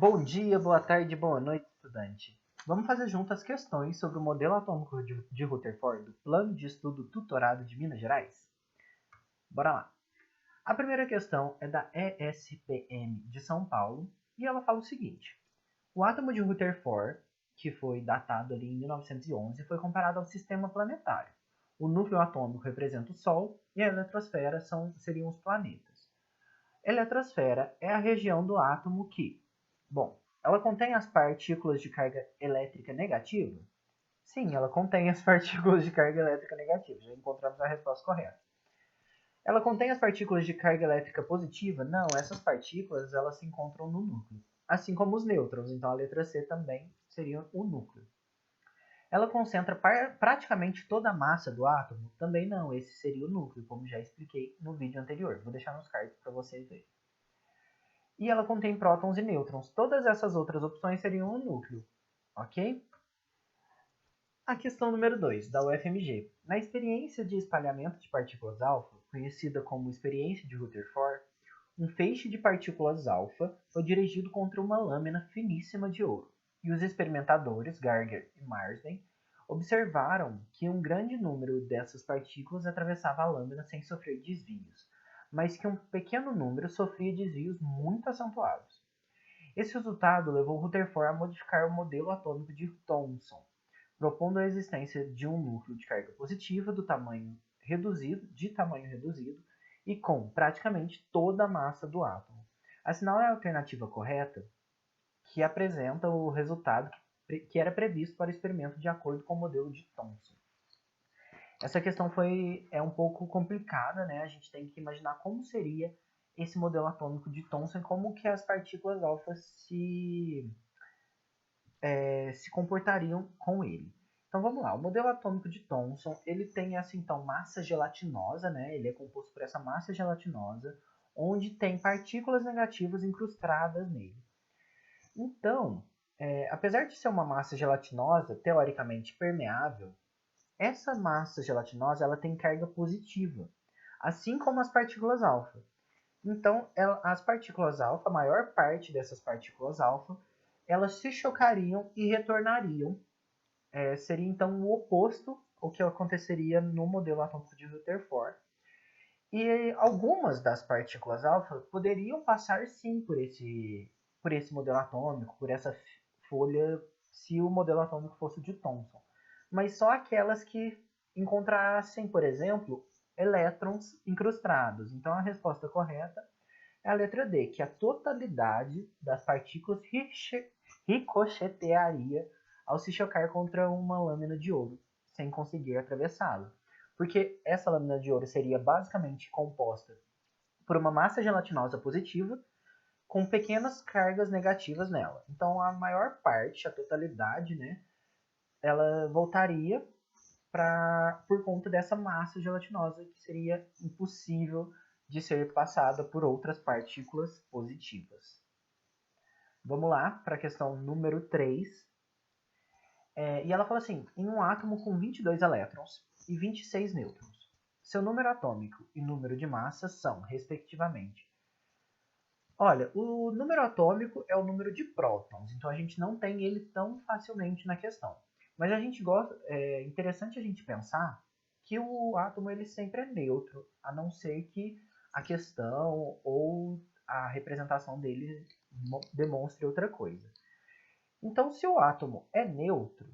Bom dia, boa tarde, boa noite, estudante. Vamos fazer juntas questões sobre o modelo atômico de Rutherford do Plano de Estudo Tutorado de Minas Gerais? Bora lá. A primeira questão é da ESPM de São Paulo e ela fala o seguinte. O átomo de Rutherford, que foi datado ali em 1911, foi comparado ao sistema planetário. O núcleo atômico representa o Sol e a eletrosfera seriam os planetas. Eletrosfera é a região do átomo que, bom, ela contém as partículas de carga elétrica negativa? Sim, ela contém as partículas de carga elétrica negativa. Já encontramos a resposta correta. Ela contém as partículas de carga elétrica positiva? Não, essas partículas elas se encontram no núcleo. Assim como os nêutrons, então a letra C também seria o núcleo. Ela concentra praticamente toda a massa do átomo? Também não, esse seria o núcleo, como já expliquei no vídeo anterior. Vou deixar nos cards para vocês verem. E ela contém prótons e nêutrons. Todas essas outras opções seriam o núcleo, ok? A questão número 2, da UFMG. Na experiência de espalhamento de partículas alfa, conhecida como experiência de Rutherford, um feixe de partículas alfa foi dirigido contra uma lâmina finíssima de ouro, e os experimentadores, Geiger e Marsden, observaram que um grande número dessas partículas atravessava a lâmina sem sofrer desvios, mas que um pequeno número sofria desvios muito acentuados. Esse resultado levou Rutherford a modificar o modelo atômico de Thomson, propondo a existência de um núcleo de carga positiva de tamanho reduzido e com praticamente toda a massa do átomo. Assinale a alternativa correta que apresenta o resultado que era previsto para o experimento de acordo com o modelo de Thomson. Essa questão é um pouco complicada, né? A gente tem que imaginar como seria esse modelo atômico de Thomson e como que as partículas alfa se comportariam com ele. Então vamos lá, o modelo atômico de Thomson, ele tem essa então massa gelatinosa, né? Ele é composto por essa massa gelatinosa, onde tem partículas negativas incrustadas nele. Então, apesar de ser uma massa gelatinosa, teoricamente permeável, essa massa gelatinosa ela tem carga positiva, assim como as partículas alfa. Então, as partículas alfa, a maior parte dessas partículas alfa, elas se chocariam e retornariam. Seria então o oposto ao que aconteceria no modelo atômico de Rutherford. E algumas das partículas alfa poderiam passar sim por esse modelo atômico, por essa folha, se o modelo atômico fosse de Thomson. Mas só aquelas que encontrassem, por exemplo, elétrons incrustados. Então a resposta correta é a letra D, que a totalidade das partículas ricochetearia ao se chocar contra uma lâmina de ouro, sem conseguir atravessá-la. Porque essa lâmina de ouro seria basicamente composta por uma massa gelatinosa positiva com pequenas cargas negativas nela. Então a maior parte, a totalidade, né, ela voltaria por conta dessa massa gelatinosa que seria impossível de ser passada por outras partículas positivas. Vamos lá para a questão número 3. E ela fala assim, em um átomo com 22 elétrons e 26 nêutrons, seu número atômico e número de massa são, respectivamente. Olha, o número atômico é o número de prótons, então a gente não tem ele tão facilmente na questão. Mas a gente é interessante a gente pensar que o átomo ele sempre é neutro, a não ser que a questão ou a representação dele demonstre outra coisa. Então, se o átomo é neutro,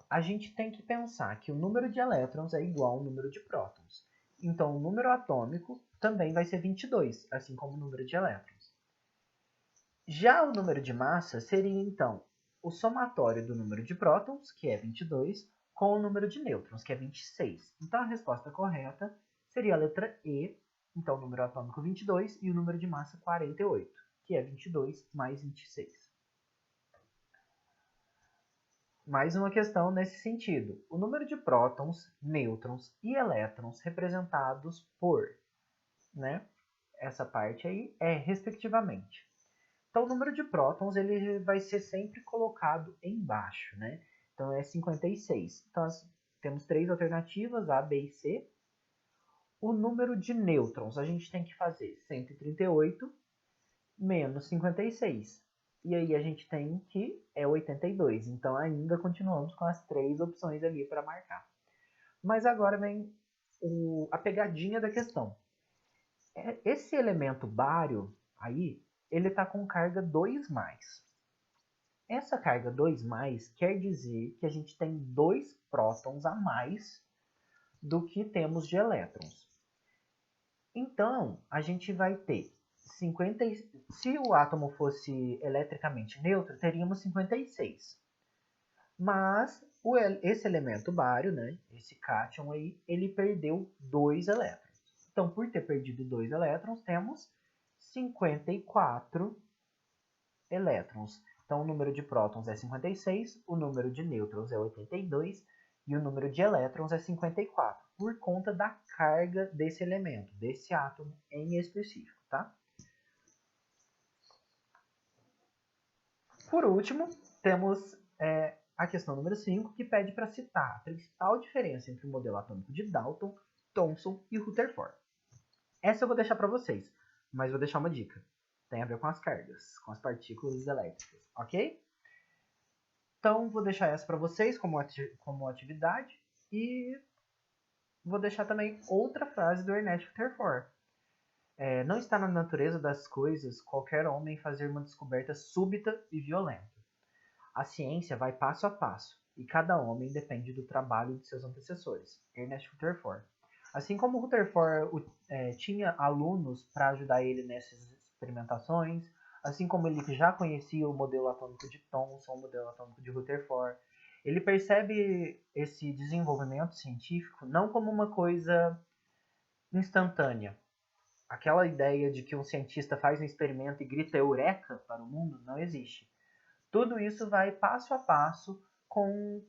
a gente tem que pensar que o número de elétrons é igual ao número de prótons. Então, o número atômico também vai ser 22, assim como o número de elétrons. Já o número de massa seria, então, o somatório do número de prótons, que é 22, com o número de nêutrons, que é 26. Então, a resposta correta seria a letra E, então o número atômico 22 e o número de massa 48, que é 22 mais 26. Mais uma questão nesse sentido. O número de prótons, nêutrons e elétrons representados por, né, essa parte aí, respectivamente. Então, o número de prótons ele vai ser sempre colocado embaixo, né? Então, é 56. Então, temos três alternativas, A, B e C. O número de nêutrons, a gente tem que fazer 138 menos 56. E aí a gente tem que é 82. Então ainda continuamos com as 3 opções ali para marcar. Mas agora vem a pegadinha da questão. Esse elemento bário aí, ele está com carga 2+. Essa carga 2+, quer dizer que a gente tem 2 prótons a mais do que temos de elétrons. Então, a gente vai ter 50. Se o átomo fosse eletricamente neutro, teríamos 56. Mas esse elemento bário, né, esse cátion aí, ele perdeu 2 elétrons. Então, por ter perdido 2 elétrons, temos 54 elétrons. Então, o número de prótons é 56, o número de nêutrons é 82 e o número de elétrons é 54, por conta da carga desse elemento, desse átomo em específico, tá? Por último, temos a questão número 5, que pede para citar a principal diferença entre o modelo atômico de Dalton, Thomson e Rutherford. Essa eu vou deixar para vocês, mas vou deixar uma dica. Tem a ver com as cargas, com as partículas elétricas, ok? Então, vou deixar essa para vocês como atividade e vou deixar também outra frase do Ernest Rutherford. Não está na natureza das coisas qualquer homem fazer uma descoberta súbita e violenta. A ciência vai passo a passo e cada homem depende do trabalho de seus antecessores. Ernest Rutherford. Assim como Rutherford tinha alunos para ajudar ele nessas experimentações, assim como ele já conhecia o modelo atômico de Thomson, o modelo atômico de Rutherford, ele percebe esse desenvolvimento científico não como uma coisa instantânea. Aquela ideia de que um cientista faz um experimento e grita eureka para o mundo não existe. Tudo isso vai passo a passo com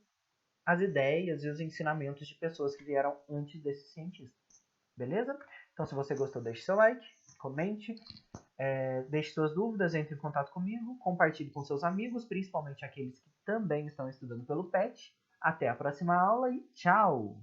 as ideias e os ensinamentos de pessoas que vieram antes desses cientistas. Beleza? Então, se você gostou, deixe seu like, comente, deixe suas dúvidas, entre em contato comigo, compartilhe com seus amigos, principalmente aqueles que também estão estudando pelo PET. Até a próxima aula e tchau!